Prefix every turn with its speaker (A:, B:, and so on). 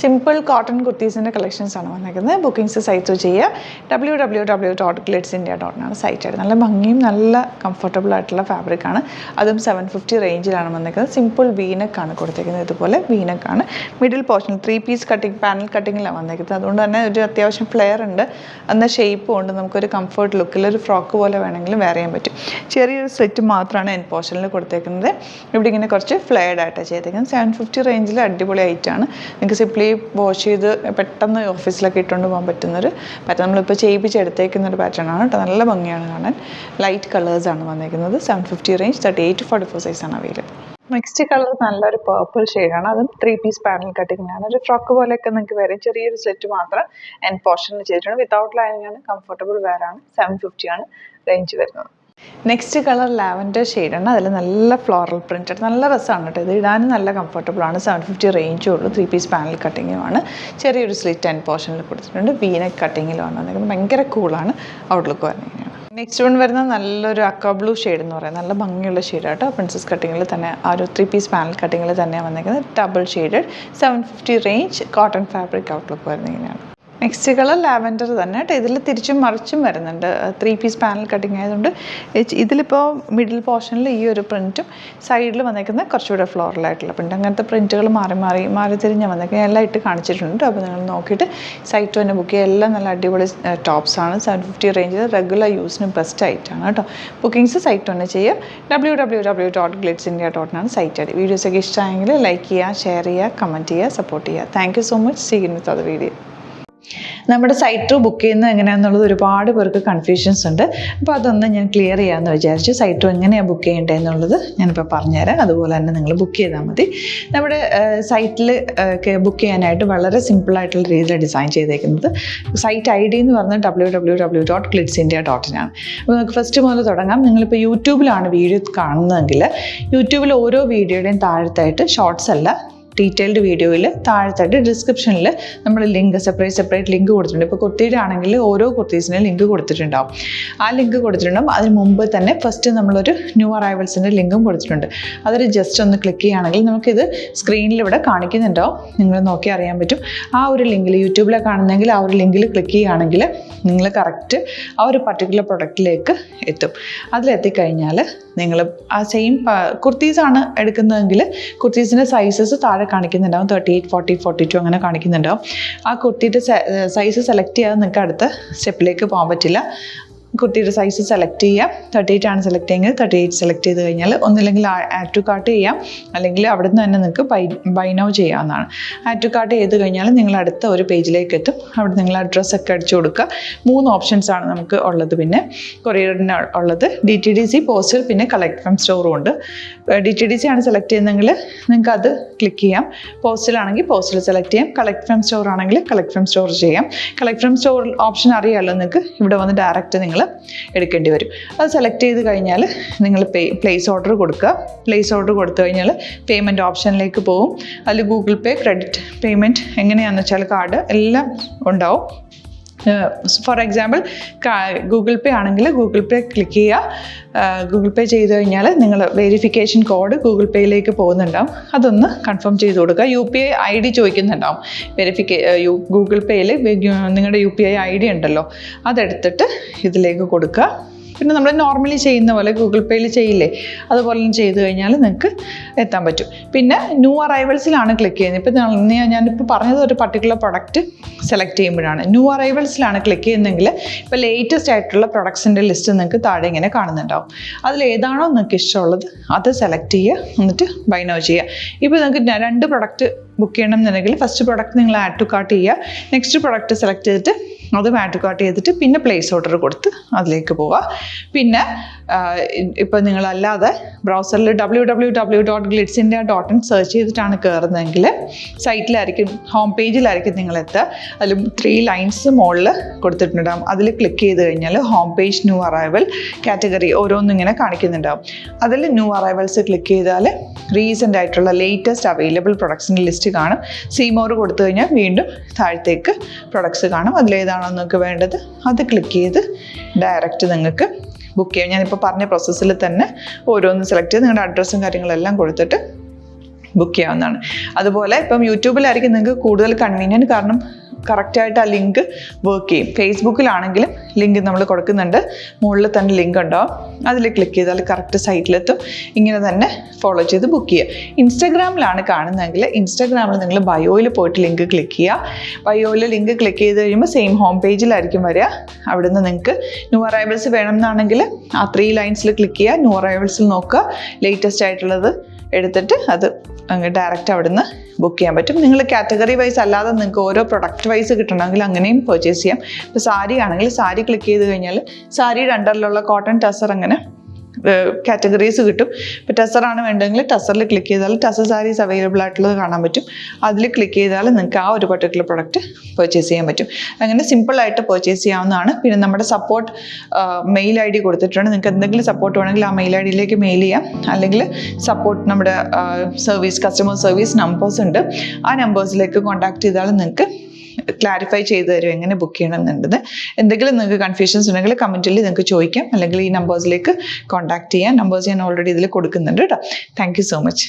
A: Simple cotton കുർത്തീസിൻ്റെ കളക്ഷൻസാണ് വന്നിരിക്കുന്നത്. Bookings site ചെയ്യുക www.glitzindia.com site. നല്ല ഭംഗിയും നല്ല കംഫർട്ടബിൾ ആയിട്ടുള്ള ഫാബ്രിക്കാണ്. അതും 750 റേഞ്ചിലാണ് വന്നിരിക്കുന്നത്. സിമ്പിൾ വീനക്കാണ് കൊടുത്തിരിക്കുന്നത്. ഇതുപോലെ വീനക്കാണ്. Middle portion 3 piece cutting panel കട്ടിങ്ങിലാണ് വന്നിരിക്കുന്നത്. അതുകൊണ്ട് തന്നെ ഒരു അത്യാവശ്യം ഫ്ലെയർ ഉണ്ട്, എന്നാൽ ഷേപ്പും ഉണ്ട്. നമുക്കൊരു കംഫർട്ട് ലുക്കിൽ ഒരു ഫ്രോക്ക് പോലെ വേണമെങ്കിലും വെയർ ചെയ്യാൻ പറ്റും. ചെറിയൊരു സെറ്റ് മാത്രമാണ് എൻ പോർഷനിൽ കൊടുത്തേക്കുന്നത്. ഇവിടെ ഇങ്ങനെ കുറച്ച് ഫ്ലെയർഡ് ആയിട്ടാണ് ചെയ്തേക്കുന്നത്. 750 റേഞ്ചിൽ അടിപൊളി ഐറ്റാണ്. നിങ്ങൾക്ക് സിംപ്ലി വാഷ് ചെയ്ത് പെട്ടെന്ന് ഓഫീസിലൊക്കെ ഇട്ടുകൊണ്ട് പോകാൻ പറ്റുന്നൊരു പാറ്റേൺ. നമ്മളിപ്പോൾ ചെയ്യിപ്പിച്ചെടുത്തേക്കുന്നൊരു പാറ്റേൺ ആണ് കേട്ടോ. നല്ല ഭംഗിയാണ് കാണാൻ. ലൈറ്റ് കളേഴ്സാണ് വന്നിരിക്കുന്നത്. 750 റേഞ്ച് 38 to 44 സൈസാണ് അവൈലബിൾ. നെക്സ്റ്റ് കളർ നല്ലൊരു പേർപ്പിൾ ഷെയ്ഡാണ്. അതും 3 പീസ് പാനൽ കട്ടിങ്ങാണ്. ഒരു ഫ്രോക്ക് പോലെയൊക്കെ നിങ്ങൾക്ക് വരും. ചെറിയൊരു സെറ്റ് മാത്രം എൻ പോർഷനിൽ ചെയ്തിട്ടുണ്ട്. വിത്തൗട്ട് ലൈനിങ് ആണ്. കംഫർട്ടബിൾ വെയർ ആണ്. 750 ആണ് റേഞ്ച് വരുന്നത്. നെക്സ്റ്റ് കളർ ലാവൻഡർ ഷെയ്ഡാണ്. അതിൽ നല്ല ഫ്ലോറൽ പ്രിൻറ്റഡ് നല്ല രസമാണ് കേട്ടോ. ഇത് ഇടാനും നല്ല കംഫർട്ടബിളാണ്. 750 റേഞ്ചും ഉള്ളൂ. 3 പീസ് പാനൽ കട്ടിങ്ങുമാണ്. ചെറിയൊരു സ്ലിറ്റ് എൻ പോർഷനിൽ കൊടുത്തിട്ടുണ്ട്. വീനക്ക് കട്ടിങ്ങിലുമാണ് വന്നിരിക്കുന്നത്. ഭയങ്കര കൂളാണ് ഔട്ട്ലുക്ക് വരുന്നതിനാണ്. നെക്സ്റ്റ് വൺ വരുന്നത് നല്ലൊരു അക്വ ബ്ലൂ ഷെയ്ഡ് എന്ന് പറയുന്നത് നല്ല ഭംഗിയുള്ള ഷെയ്ഡാട്ടോ. പ്രിൻസസ് കട്ടിങ്ങിൽ തന്നെ ആ ഒരു 3 പീസ് പാനൽ കട്ടിങ്ങിൽ തന്നെയാണ് വന്നിരിക്കുന്നത്. Double shaded 750 range cotton fabric outlook വരുന്നതിനാണ്. നെക്സ്റ്റ് കളർ ലാവൻഡർ തന്നെ കേട്ടോ. ഇതിൽ തിരിച്ചും മറിച്ചും വരുന്നുണ്ട്. 3 പീസ് പാനൽ കട്ടിങ് ആയതുകൊണ്ട് ഇതിലിപ്പോൾ മിഡിൽ പോർഷനിൽ ഈ ഒരു പ്രിൻറ്റും സൈഡിൽ വന്നേക്കുന്ന കുറച്ചുകൂടെ ഫ്ലോറലായിട്ടുള്ള പ്രിൻറ്റ്. അങ്ങനത്തെ പ്രിൻറ്റുകൾ മാറി തിരിഞ്ഞ് വന്നേക്കുന്നത് എല്ലാം ഇട്ട് കാണിച്ചിട്ടുണ്ട്. അപ്പോൾ നിങ്ങൾ നോക്കിയിട്ട് സൈറ്റ് തന്നെ ബുക്ക് ചെയ്യുക. എല്ലാം നല്ല അടിപൊളി ടോപ്സാണ്. 750 റേഞ്ചിൽ റെഗുലർ യൂസിന് ബെസ്റ്റ് ആയിട്ടാണ് കേട്ടോ. ബുക്കിംഗ്സ് സൈറ്റ് തന്നെ ചെയ്യുക www.glitzindia.com സൈറ്റ് ആയിട്ട്. വീഡിയോസൊക്കെ ഇഷ്ടമായെങ്കിൽ ലൈക്ക് ചെയ്യുക, ഷെയർ ചെയ്യുക, കമൻറ്റ് ചെയ്യുക, സപ്പോർട്ട് ചെയ്യുക. Thank you so much. See you with other video. നമ്മുടെ സൈറ്റ് ത്രൂ ബുക്ക് ചെയ്യുന്നത് എങ്ങനെയാണെന്നുള്ളത് ഒരുപാട് പേർക്ക് കൺഫ്യൂഷൻസ് ഉണ്ട്. അപ്പോൾ അതൊന്ന് ഞാൻ ക്ലിയർ ചെയ്യാമെന്ന് വിചാരിച്ചു. സൈറ്റ് ത്രൂ എങ്ങനെയാണ് ബുക്ക് ചെയ്യേണ്ടത് എന്നുള്ളത് ഞാനിപ്പോൾ പറഞ്ഞുതരാം. അതുപോലെ തന്നെ നിങ്ങൾ ബുക്ക് ചെയ്താൽ മതി. നമ്മുടെ സൈറ്റിൽ ബുക്ക് ചെയ്യാനായിട്ട് വളരെ സിമ്പിളായിട്ടുള്ള രീതിയിൽ ഡിസൈൻ ചെയ്തേക്കുന്നത്. സൈറ്റ് ID എന്ന് പറഞ്ഞാൽ www.glitzindia.com ആണ്. അപ്പോൾ നമുക്ക് ഫസ്റ്റ് മുതൽ തുടങ്ങാം. നിങ്ങളിപ്പോൾ യൂട്യൂബിലാണ് വീഡിയോ കാണുന്നതെങ്കിൽ യൂട്യൂബിൽ ഓരോ വീഡിയോയുടെയും താഴത്തായിട്ട് ഷോർട്സ് അല്ല, ഡീറ്റെയിൽഡ് വീഡിയോയിൽ താഴത്തായിട്ട് ഡിസ്ക്രിപ്ഷനിൽ നമ്മൾ ലിങ്ക് സെപ്പറേറ്റ് ലിങ്ക് കൊടുത്തിട്ടുണ്ട്. ഇപ്പോൾ കുർത്തിയുടെ ആണെങ്കിൽ ഓരോ കുർത്തീസിനും ലിങ്ക് കൊടുത്തിട്ടുണ്ടാവും. ആ ലിങ്ക് കൊടുത്തിട്ടുണ്ടാവും. അതിന് മുമ്പ് തന്നെ ഫസ്റ്റ് നമ്മളൊരു ന്യൂ അറൈവൽസിൻ്റെ ലിങ്കും കൊടുത്തിട്ടുണ്ട്. അതിൽ ജസ്റ്റ് ഒന്ന് ക്ലിക്ക് ചെയ്യുകയാണെങ്കിൽ നമുക്കിത് സ്ക്രീനിൽ ഇവിടെ കാണിക്കുന്നുണ്ടാവും. നിങ്ങൾ നോക്കി അറിയാൻ പറ്റും. ആ ഒരു ലിങ്കിൽ യൂട്യൂബിലെ കാണുന്നെങ്കിൽ ആ ഒരു ലിങ്കിൽ ക്ലിക്ക് ചെയ്യുകയാണെങ്കിൽ നിങ്ങൾ കറക്റ്റ് ആ ഒരു പർട്ടിക്കുലർ പ്രൊഡക്റ്റിലേക്ക് എത്തും. അതിലെത്തിക്കഴിഞ്ഞാൽ നിങ്ങൾ ആ സെയിം കുർത്തീസാണ് എടുക്കുന്നതെങ്കിൽ കുർത്തീസിൻ്റെ സൈസസ് താഴെ കാണിക്കുന്നുണ്ടാവും. 38, 40, 42 അങ്ങനെ കാണിക്കുന്നുണ്ടാവും. ആ കുർത്തിയുടെ സൈസ് സെലക്ട് ചെയ്യാതെ നിങ്ങൾക്ക് അടുത്ത സ്റ്റെപ്പിലേക്ക് പോകാൻ പറ്റില്ല. കുർത്തിയുടെ സൈസ് സെലക്ട് ചെയ്യാം. 38 ആണ് സെലക്ട് ചെയ്യുന്നത്. 38 സെലക്ട് ചെയ്ത് കഴിഞ്ഞാൽ ഒന്നില്ലെങ്കിൽ ആഡ് ടു കാർട്ട് ചെയ്യാം, അല്ലെങ്കിൽ അവിടെ നിന്ന് തന്നെ നിങ്ങൾക്ക് ബൈ നൗ ചെയ്യാവുന്നതാണ്. ആഡ് ടു കാർട്ട് ചെയ്ത് കഴിഞ്ഞാൽ നിങ്ങൾ അടുത്ത ഒരു പേജിലേക്ക് എത്തും. അവിടെ നിങ്ങൾ അഡ്രസ്സൊക്കെ അടിച്ചു കൊടുക്കുക. 3 ഓപ്ഷൻസാണ് നമുക്ക് ഉള്ളത്. പിന്നെ കൊറിയറിന് ഉള്ളത് DTDC, പോസ്റ്റൽ, പിന്നെ കളക്ട് ഫ്രം സ്റ്റോറും ഉണ്ട്. DTDC ആണ് സെലക്ട് ചെയ്യുന്നതെങ്കിൽ നിങ്ങൾക്ക് അത് ക്ലിക്ക് ചെയ്യാം. പോസ്റ്റലാണെങ്കിൽ പോസ്റ്റൽ സെലക്ട് ചെയ്യാം. കളക്ട് ഫ്രം സ്റ്റോർ ആണെങ്കിൽ കളക്ട് ഫ്രം സ്റ്റോർ ചെയ്യാം. കളക്ട് ഫ്രം സ്റ്റോർ ഓപ്ഷൻ അറിയാമല്ലോ നിങ്ങൾക്ക്. ഇവിടെ വന്ന് ഡയറക്റ്റ് നിങ്ങൾ എടുക്കേണ്ടി വരും. അത് സെലക്ട് ചെയ്ത് കഴിഞ്ഞാൽ നിങ്ങൾ പ്ലേസ് ഓർഡർ കൊടുക്കുക. പ്ലേസ് ഓർഡർ കൊടുത്തു കഴിഞ്ഞാൽ പേയ്മെൻറ്റ് ഓപ്ഷനിലേക്ക് പോകും. അതിൽ ഗൂഗിൾ പേ, ക്രെഡിറ്റ് പേയ്മെൻറ്റ് എങ്ങനെയാണെന്ന് വെച്ചാൽ കാർഡ് എല്ലാം ഉണ്ടാവും. ഫോർ എക്സാമ്പിൾ ഗൂഗിൾ പേ ആണെങ്കിൽ ഗൂഗിൾ പേ ക്ലിക്ക് ചെയ്യുക. ഗൂഗിൾ പേ ചെയ്ത് കഴിഞ്ഞാൽ നിങ്ങൾ വെരിഫിക്കേഷൻ കോഡ് ഗൂഗിൾ പേയിലേക്ക് പോകുന്നുണ്ടാവും. അതൊന്ന് കൺഫേം ചെയ്ത് കൊടുക്കുക. UPI ID ചോദിക്കുന്നുണ്ടാവും. ഗൂഗിൾ പേയിൽ നിങ്ങളുടെ UPI ID ഉണ്ടല്ലോ, അതെടുത്തിട്ട് ഇതിലേക്ക് കൊടുക്കുക. പിന്നെ നമ്മൾ നോർമലി ചെയ്യുന്ന പോലെ ഗൂഗിൾ പേയിൽ ചെയ്യില്ലേ, അതുപോലെ ചെയ്ത് കഴിഞ്ഞാൽ നിങ്ങൾക്ക് എത്താൻ പറ്റും. പിന്നെ ന്യൂ അറൈവൽസിലാണ് ക്ലിക്ക് ചെയ്യുന്നത്. ഇപ്പോൾ ഞാനിപ്പോൾ പറഞ്ഞത് ഒരു പർട്ടിക്കുലർ പ്രൊഡക്റ്റ് സെലക്ട് ചെയ്യുമ്പോഴാണ്. ന്യൂ അറൈവൽസിലാണ് ക്ലിക്ക് ചെയ്യുന്നതെങ്കിൽ ഇപ്പോൾ ലേറ്റസ്റ്റ് ആയിട്ടുള്ള പ്രൊഡക്ട്സിൻ്റെ ലിസ്റ്റ് നിങ്ങൾക്ക് താഴെ ഇങ്ങനെ കാണുന്നുണ്ടാവും. അതിൽ ഏതാണോ നിങ്ങൾക്ക് ഇഷ്ടമുള്ളത് അത് സെലക്ട് ചെയ്യുക, എന്നിട്ട് ബൈ നൗ ചെയ്യുക. ഇപ്പോൾ നിങ്ങൾക്ക് 2 പ്രൊഡക്റ്റ് ബുക്ക് ചെയ്യണം എന്നുണ്ടെങ്കിൽ ഫസ്റ്റ് പ്രൊഡക്റ്റ് നിങ്ങൾ ആഡ് ടു കാർട്ട് ചെയ്യുക. നെക്സ്റ്റ് പ്രൊഡക്റ്റ് സെലക്ട് ചെയ്തിട്ട് അതും ആഡ് ടു കാർട്ട് ചെയ്തിട്ട് പിന്നെ പ്ലേസ് ഓർഡർ കൊടുത്ത് അതിലേക്ക് പോവുക. പിന്നെ ഇപ്പോൾ നിങ്ങളല്ലാതെ ബ്രൗസറിൽ www.glitzindia.in സെർച്ച് ചെയ്തിട്ടാണ് കയറുന്നതെങ്കിൽ സൈറ്റിലായിരിക്കും, ഹോം പേജിലായിരിക്കും നിങ്ങളെത്തുക. അതിൽ 3 ലൈൻസ് മുകളിൽ കൊടുത്തിട്ടുണ്ടാകും. അതിൽ ക്ലിക്ക് ചെയ്ത് കഴിഞ്ഞാൽ home page, new arrival, category ഓരോന്നും ഇങ്ങനെ കാണിക്കുന്നുണ്ടാകും. അതിൽ ന്യൂ അറൈവൽസ് ക്ലിക്ക് ചെയ്താൽ റീസെൻ്റ് ആയിട്ടുള്ള ലേറ്റസ്റ്റ് അവൈലബിൾ പ്രൊഡക്ട്സിൻ്റെ ലിസ്റ്റ് കാണും. സീമോർ കൊടുത്തു കഴിഞ്ഞാൽ വീണ്ടും താഴത്തേക്ക് പ്രൊഡക്ട്സ് കാണും. അതിലേതാണോ നിങ്ങൾക്ക് വേണ്ടത് അത് ക്ലിക്ക് ചെയ്ത് ഡയറക്റ്റ് നിങ്ങൾക്ക് ബുക്ക് ചെയ്യാം. ഞാനിപ്പോൾ പറഞ്ഞ പ്രോസസ്സിൽ തന്നെ ഓരോന്ന് സെലക്ട് ചെയ്ത് നിങ്ങളുടെ അഡ്രസ്സും കാര്യങ്ങളെല്ലാം കൊടുത്തിട്ട് ബുക്ക് ചെയ്യാവുന്നതാണ്. അതുപോലെ ഇപ്പം യൂട്യൂബിലായിരിക്കും നിങ്ങൾക്ക് കൂടുതൽ കൺവീനിയൻറ്റ്, കാരണം കറക്റ്റായിട്ട് ആ ലിങ്ക് വർക്ക് ചെയ്യും. ഫേസ്ബുക്കിലാണെങ്കിലും ലിങ്ക് നമ്മൾ കൊടുക്കുന്നുണ്ട്, മുകളിൽ തന്നെ ലിങ്ക് ഉണ്ടാവും, അതിൽ ക്ലിക്ക് ചെയ്താൽ കറക്റ്റ് സൈറ്റിലെത്തും. ഇങ്ങനെ തന്നെ ഫോളോ ചെയ്ത് ബുക്ക് ചെയ്യുക. ഇൻസ്റ്റാഗ്രാമിലാണ് കാണുന്നതെങ്കിൽ ഇൻസ്റ്റാഗ്രാമിൽ നിങ്ങൾ ബയോയിൽ പോയിട്ട് ലിങ്ക് ക്ലിക്ക് ചെയ്യുക. ബയോയിൽ ലിങ്ക് ക്ലിക്ക് ചെയ്ത് കഴിയുമ്പോൾ സെയിം ഹോം പേജിലായിരിക്കും വരിക. അവിടുന്ന് നിങ്ങൾക്ക് ന്യൂ അറൈവൽസ് വേണമെന്നാണെങ്കിൽ ആ 3 ലൈൻസിൽ ക്ലിക്ക് ചെയ്യുക, ന്യൂ അറൈവൽസിൽ നോക്കുക, ലേറ്റസ്റ്റ് ആയിട്ടുള്ളത് എടുത്തിട്ട് അത് അങ്ങ് ഡയറക്റ്റ് അവിടുന്ന് ബുക്ക് ചെയ്യാൻ പറ്റും. നിങ്ങൾ കാറ്റഗറി വൈസ് അല്ലാതെ നിങ്ങൾക്ക് ഓരോ പ്രൊഡക്റ്റ് വൈസ് കിട്ടണമെങ്കിൽ അങ്ങനെയും പർച്ചേസ് ചെയ്യാം. ഇപ്പോൾ സാരി ആണെങ്കിൽ സാരി ക്ലിക്ക് ചെയ്ത് കഴിഞ്ഞാൽ സാരിയുടെ അണ്ടറിലുള്ള കോട്ടൺ ടസർ അങ്ങനെ കാറ്റഗറീസ് കിട്ടും. ഇപ്പോൾ ടസറാണ് വേണ്ടതെങ്കിൽ ടസറിൽ ക്ലിക്ക് ചെയ്താൽ ടസർ സാരീസ് അവൈലബിൾ ആയിട്ടുള്ളത് കാണാൻ പറ്റും. അതിൽ ക്ലിക്ക് ചെയ്താൽ നിങ്ങൾക്ക് ആ ഒരു പർട്ടിക്കുലർ പ്രൊഡക്റ്റ് പർച്ചേസ് ചെയ്യാൻ പറ്റും. അങ്ങനെ സിമ്പിളായിട്ട് പർച്ചേസ് ചെയ്യാവുന്നതാണ്. പിന്നെ നമ്മുടെ സപ്പോർട്ട് മെയിൽ ID കൊടുത്തിട്ടുണ്ട്. നിങ്ങൾക്ക് എന്തെങ്കിലും സപ്പോർട്ട് വേണമെങ്കിൽ ആ മെയിൽ IDയിലേക്ക് മെയിൽ ചെയ്യാം. അല്ലെങ്കിൽ സപ്പോർട്ട് നമ്മുടെ കസ്റ്റമർ സർവീസ് നമ്പേഴ്സ് ഉണ്ട്, ആ നമ്പേഴ്സിലേക്ക് കോൺടാക്ട് ചെയ്താൽ നിങ്ങൾക്ക് ക്ലാരിഫൈ ചെയ്ത് തരും എങ്ങനെ ബുക്ക് ചെയ്യണമെന്നുള്ളത്. എന്തെങ്കിലും നിങ്ങൾക്ക് കൺഫ്യൂഷൻസ് ഉണ്ടെങ്കിൽ കമൻറ്റിൽ നിങ്ങൾക്ക് ചോദിക്കാം, അല്ലെങ്കിൽ ഈ നമ്പേഴ്സിലേക്ക് കോൺടാക്ട് ചെയ്യാം. നമ്പേഴ്സ് ഞാൻ ഓൾറെഡി ഇതിൽ കൊടുക്കുന്നുണ്ട് കേട്ടോ. Thank you so much.